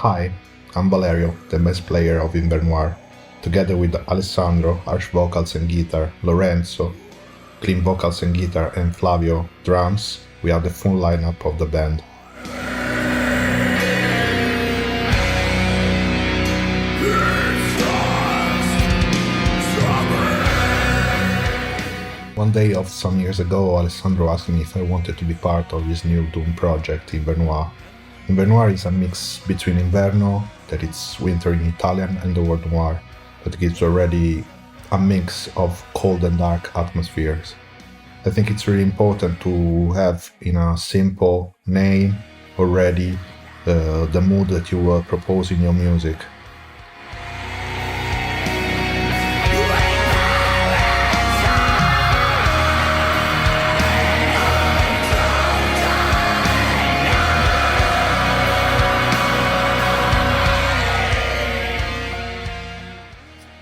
Hi, I'm Valerio, the bass player of Invernoir. Together with Alessandro, harsh vocals and guitar, Lorenzo, clean vocals and guitar, and Flavio, drums, we are the full lineup of the band. One day of some years ago, Alessandro asked me if I wanted to be part of his new Doom project, Invernoir. Invernoir is a mix between Inverno, that it's winter in Italian, and the word noir, that gives already a mix of cold and dark atmospheres. I think it's really important to have in a simple name already the mood that you will propose in your music.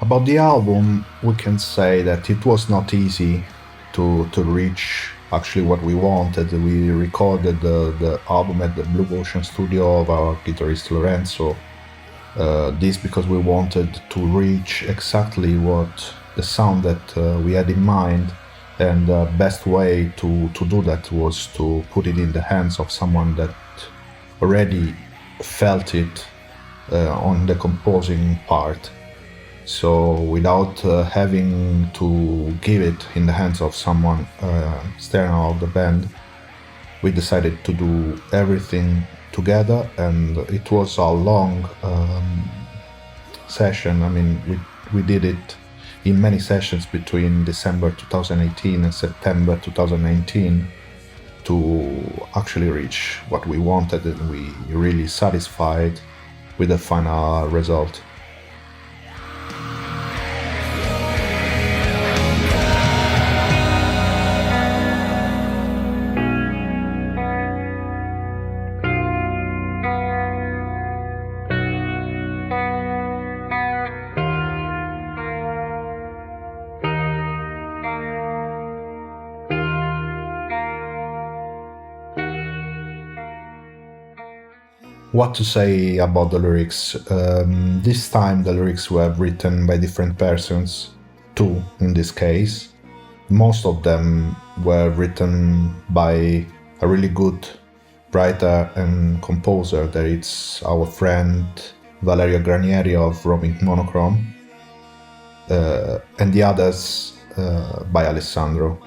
About the album, we can say that it was not easy to reach actually what we wanted. We recorded the album at the Blue Ocean studio of our guitarist Lorenzo. This because we wanted to reach exactly what the sound that we had in mind, and the best way to do that was to put it in the hands of someone that already felt it on the composing part. So without having to give it in the hands of someone external of the band, we decided to do everything together, and it was a long session. I mean, we did it in many sessions between December 2018 and September 2019 to actually reach what we wanted, and we really satisfied with the final result. What to say about the lyrics? This time the lyrics were written by different persons, two in this case. Most of them were written by a really good writer and composer, that it's our friend Valerio Granieri of Roaming Monochrome, and the others by Alessandro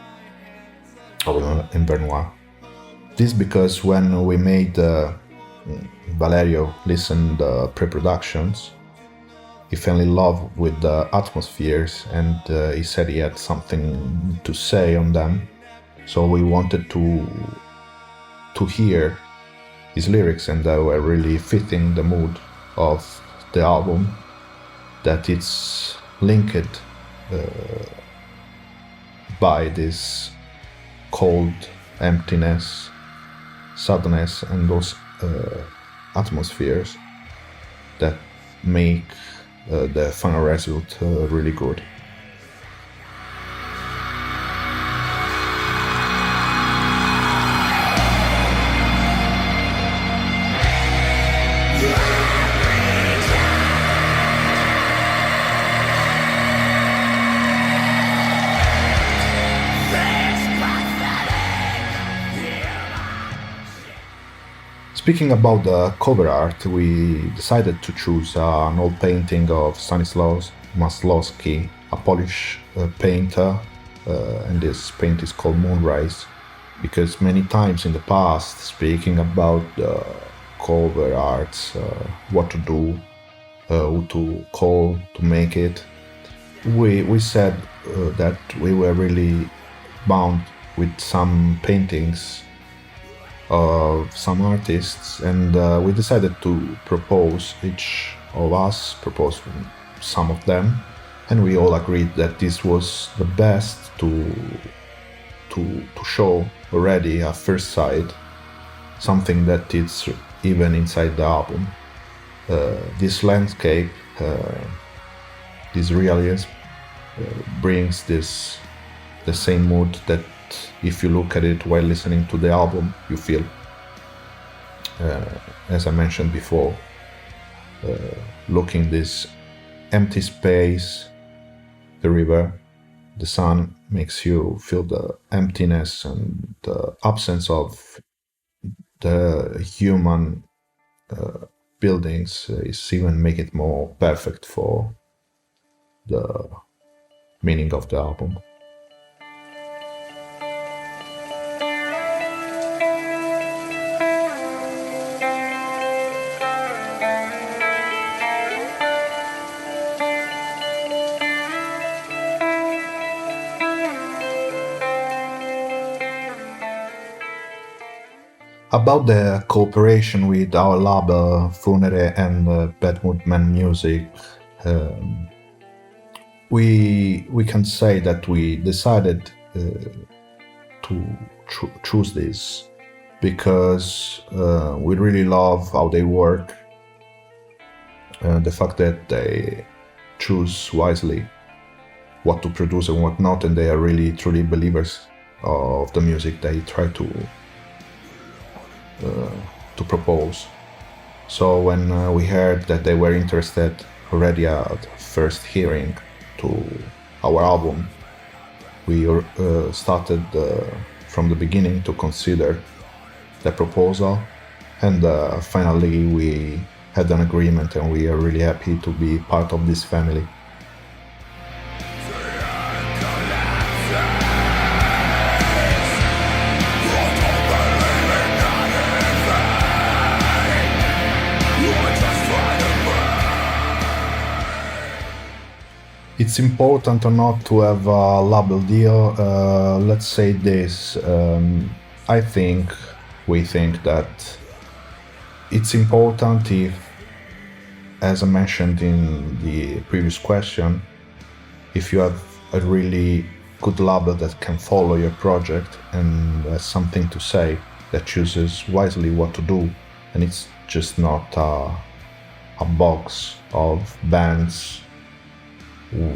of Invernoir. This because when we made Valerio listened the pre-productions, he fell in love with the atmospheres, and he said he had something to say on them. So we wanted to hear his lyrics, and they were really fitting the mood of the album, that it's linked by this cold emptiness, sadness, and those atmospheres that make the final result really good. Speaking about the cover art, we decided to choose an old painting of Stanislaus Maslowski, a Polish painter, and this paint is called Moonrise, because many times in the past, speaking about the cover arts, what to do, who to call to make it, we said that we were really bound with some paintings of some artists, and we decided to propose, each of us proposed some of them, and we all agreed that this was the best to show already at first sight something that is even inside the album. This landscape, this realism brings the same mood that if you look at it while listening to the album, you feel, as I mentioned before. looking this empty space, the river, the sun makes you feel the emptiness and the absence of the human buildings is even make it more perfect for the meaning of the album. About the cooperation with our label Funere and Bad Mood Man Music, we can say that we decided to choose this because we really love how they work, the fact that they choose wisely what to produce and what not, and they are really truly believers of the music they try to propose. So when we heard that they were interested already at first hearing to our album, we started from the beginning to consider the proposal, and finally we had an agreement, and we are really happy to be part of this family. It's important or not to have a label deal. Let's say this. We think that it's important if, as I mentioned in the previous question, if you have a really good label that can follow your project and has something to say, that chooses wisely what to do, and it's just not a box of bands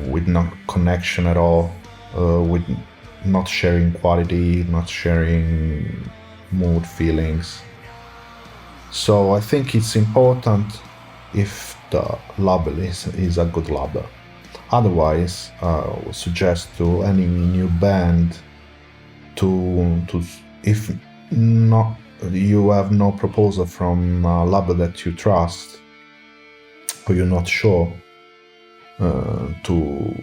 with no connection at all, with not sharing quality, not sharing mood, feelings. So I think it's important if the label is a good label. Otherwise, I would suggest to any new band to if not you have no proposal from a label that you trust or you're not sure, to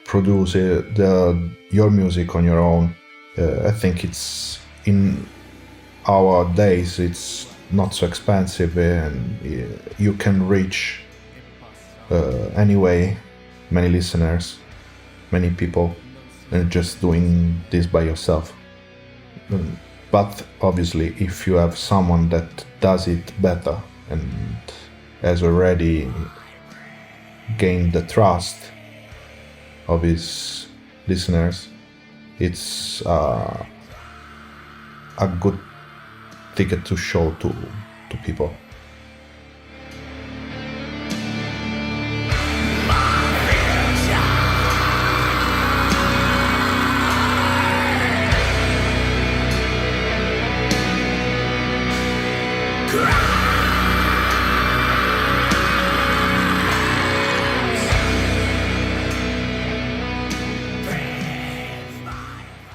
produce your music on your own. I think it's in our days it's not so expensive, and you can reach anyway many listeners, many people, and just doing this by yourself. But obviously if you have someone that does it better and has already gained the trust of his listeners, it's a good ticket to show to people.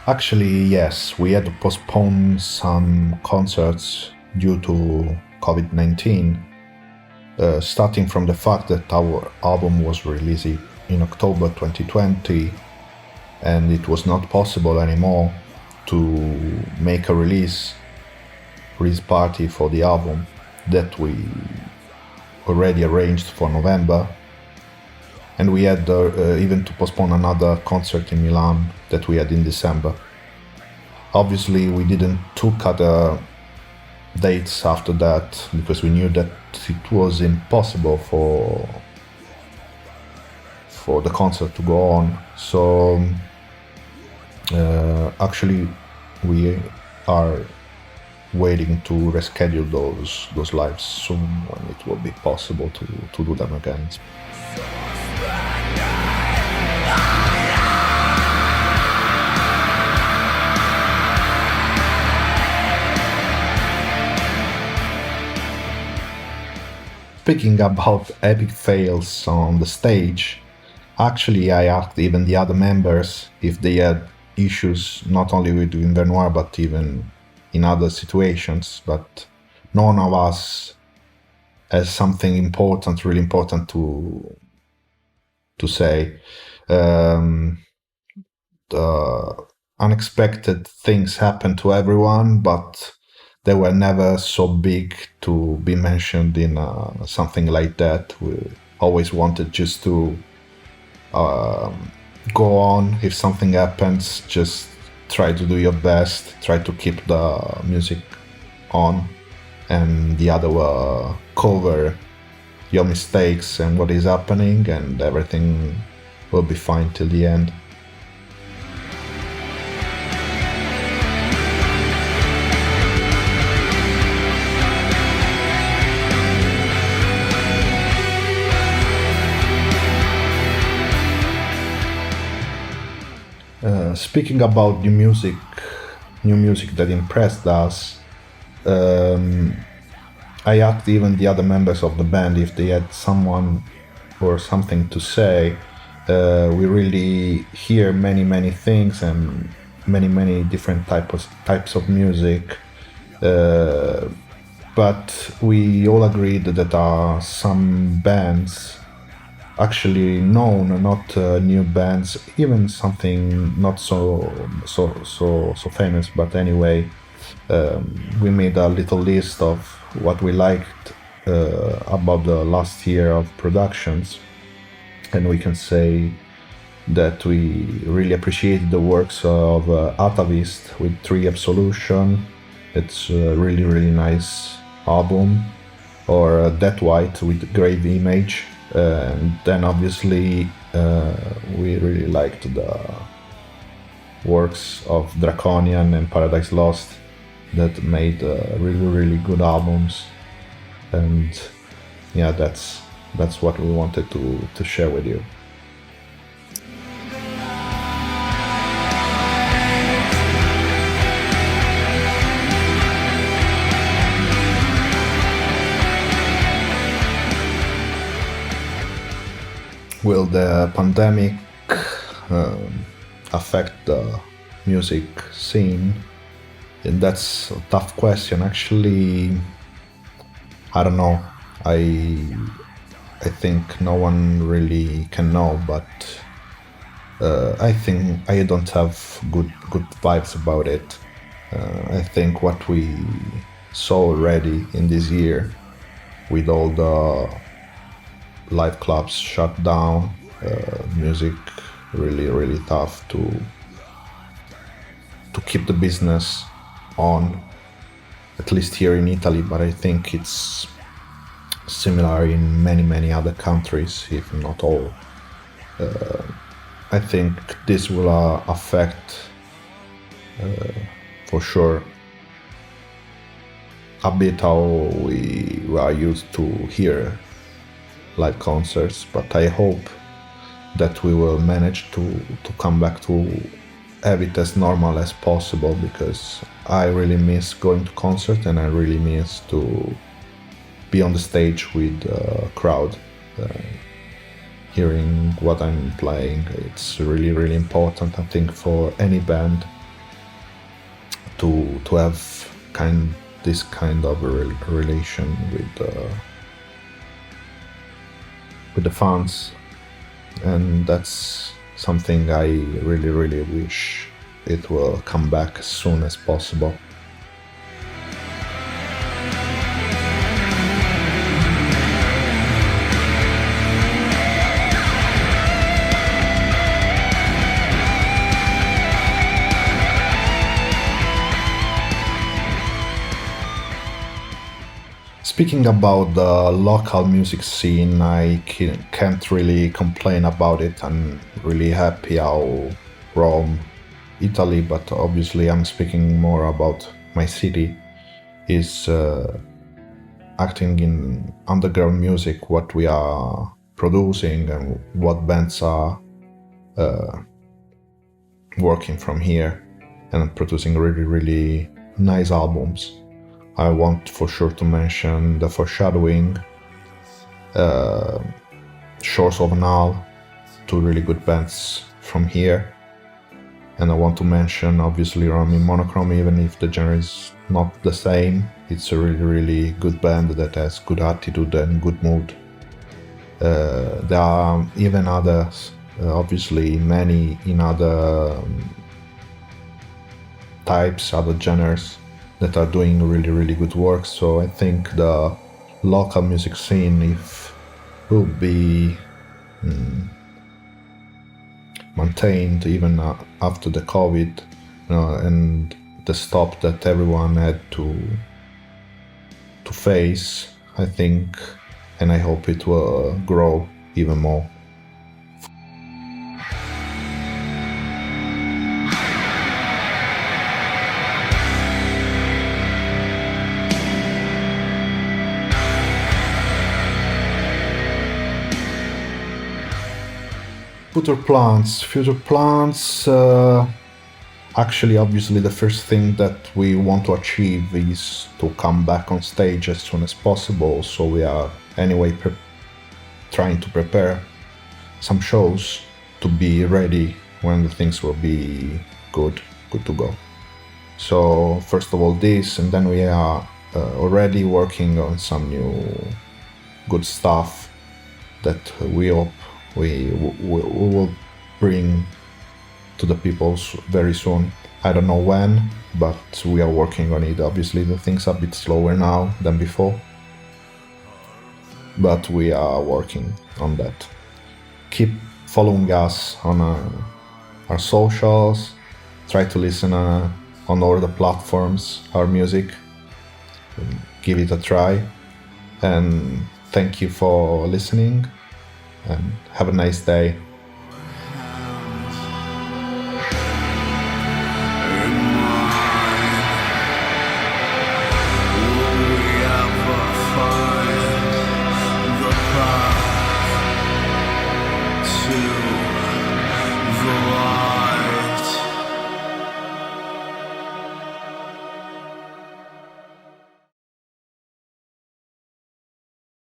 Actually, yes, we had to postpone some concerts due to COVID-19, starting from the fact that our album was released in October 2020, and it was not possible anymore to make a release party for the album that we already arranged for November. And we had even to postpone another concert in Milan that we had in December. Obviously, we didn't took other dates after that because we knew that it was impossible for the concert to go on. So actually, we are waiting to reschedule those lives soon when it will be possible to do them again. Speaking about epic fails on the stage, actually I asked even the other members if they had issues not only with Invernoir but even in other situations, but none of us has something important, really important to say. The unexpected things happen to everyone, but they were never so big to be mentioned in something like that. We always wanted just to go on. If something happens, just try to do your best, try to keep the music on, and the other will cover your mistakes and what is happening, and everything will be fine till the end. Speaking about new music that impressed us, I asked even the other members of the band if they had someone or something to say. We really hear many things and many different types of music, but we all agreed that there are some bands actually known, not new bands, even something not so famous. But anyway, we made a little list of what we liked about the last year of productions, and we can say that we really appreciated the works of Atavist with 3 Absolution. It's a really nice album, or Death White with Grave Image. And then obviously we really liked the works of Draconian and Paradise Lost that made really good albums. And yeah, that's what we wanted to share with you. Will the pandemic affect the music scene? And that's a tough question. Actually, I don't know. I think no one really can know, but I think I don't have good vibes about it. I think what we saw already in this year, with all the live clubs shut down, music really tough to keep the business on, at least here in Italy, but I think it's similar in many other countries, if not all. I think this will affect for sure a bit how we are used to hear live concerts, but I hope that we will manage to come back to have it as normal as possible, because I really miss going to concerts and I really miss to be on the stage with a crowd, hearing what I'm playing. It's really important, I think, for any band to have this kind of a relation with the fans, and that's something I really wish it will come back as soon as possible. Speaking about the local music scene, I can't really complain about it. I'm really happy how Rome, Italy, but obviously I'm speaking more about my city, is acting in underground music, what we are producing and what bands are working from here and producing really nice albums. I want for sure to mention The Foreshadowing, Shores of Null, two really good bands from here. And I want to mention, obviously, Rami Monochrome, even if the genre is not the same. It's a really, really good band that has good attitude and good mood. There are even others, obviously, many in other types, other genres that are doing really, really good work. So I think the local music scene, if will be maintained even after the COVID, and the stop that everyone had to face, I think, and I hope it will grow even more. Future plans, actually, obviously, the first thing that we want to achieve is to come back on stage as soon as possible. So we are anyway trying to prepare some shows to be ready when the things will be good to go. So first of all this, and then we are already working on some new good stuff that we hope we will bring to the people very soon. I don't know when, but we are working on it. Obviously, the things are a bit slower now than before, but we are working on that. Keep following us on our socials. Try to listen on all the platforms, our music. Give it a try. And thank you for listening, and have a nice day.